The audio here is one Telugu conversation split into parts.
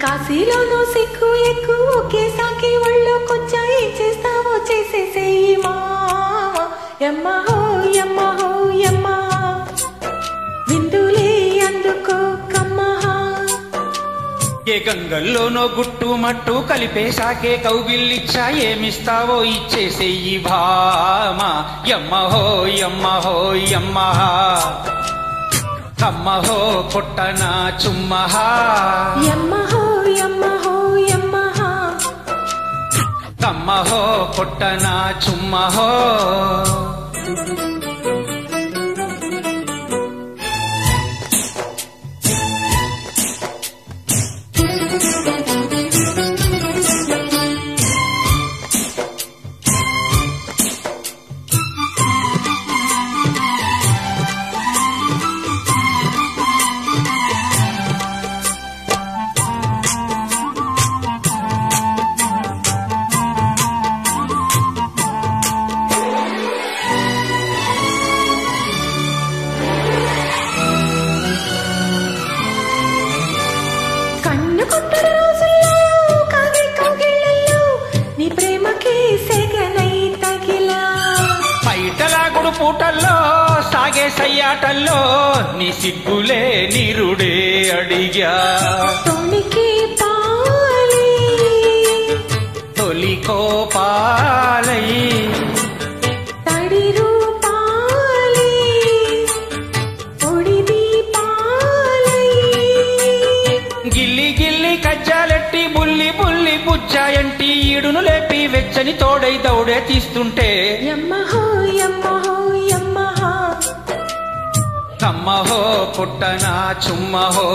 కాశీలోనూ సిక్కు ఎక్కువ ఒకే సాకి ఒళ్ళోకొచ్చాయి చేస్తావో చేసేసేయి మావా యమ్మ హో యమ్మ హో యమ్మ విందులే అందుకో కమ్మహా ఏ గంగల్లోనో గుట్టు మట్టు కలిపేశాకే కౌగిల్లిచ్చా ఏమిస్తావో ఇచ్చేసేయి భామా యమ్మ హో యమ్మ హో యమ్మ కమ్మ హో కొట్టనా చుమ్మహా యమ్మ హో యమ్మ హో యమ్మ కమ్మ హో కొట్టనా చుమ్మహో పూటల్లో సాగే సయ్యాటల్లో నీ సిగ్గులే నీరుడే అడిగా తొలికి పాలి తొలి కోపాలై తడి రూపాలి పొడి దీపాలై గిల్లి గిల్లి కజ్జాలెట్టి బుల్లి బుల్లి బుజ్జాయంటి ఈడును లేపి వెచ్చని తోడై దౌడే తీస్తుంటే యమ్మ హో యమ్మ హో యమ్మ కమ్మహో పుట్టనా చుమ్మహో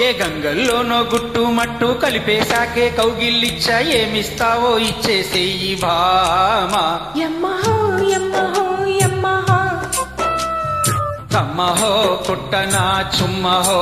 ఏ గంగల్లోనో గుట్టు మట్టు కలిపేశాకే కౌగిల్లిచ్చా ఏమిస్తావో ఇచ్చేసేయి భామా యమ్మ హో యమ్మ హో యమ్మ కమ్మహో పుట్టనా చుమ్మహో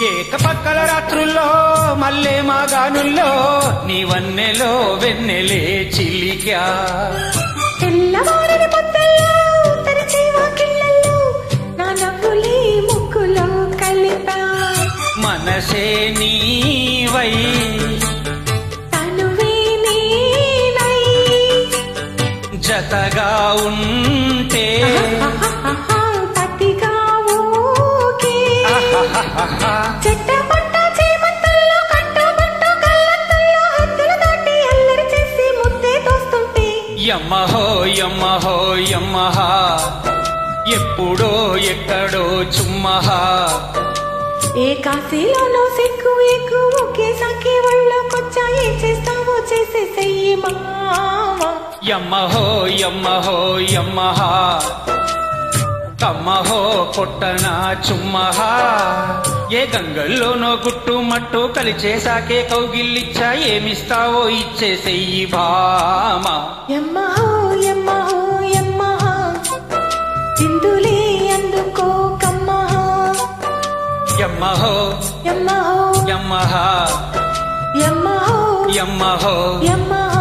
ఏకపక్కల రాత్రుల్లో మల్లె మాగానుల్లో నీ వన్నెలో వెన్నెలే చిలికా తెల్లవారిన పొద్దల్లో తెరిచి వాకిళ్ళల్లో నా నవ్వులే ముక్కులో కలిపా మనసే నీవై తనువే నేనై జతగా ఉంటే పతిగా ఊకే చెట్టపట్ట చేపట్టల్లో కట్టబట్టు కళ్ళల్లో హద్దులు దాటి అల్లరి చేసి ముద్దే తోస్తుంటే యమ్మహో యమ్మహో యమ్మహా ఎప్పుడో ఎక్కడో చుమ్మహా ఏ కాశీలోనో సిక్కు ఎక్కువ ఒకే సాకి ఒళ్ళోకొచ్చా ఏం చేస్తావో చేసేసేయి మావా యమ్మహో యమ్మహో యమ్మహా కమ్మహో కొట్టనా చుమ్మహా ఏ గంగల్లోనో గుట్టు మట్టు కలిచేసాకే కౌగిల్లిచ్చా ఏమిస్తావో ఇచ్చేసేయి భామా యమ్మ హో యమ్మ హో యమ్మ సింధులే అందుకో కమ్మహా యమ్మహో యమ్మ హో యమ్మహా యమ్మ హో యమ్మహో యమ్మ హో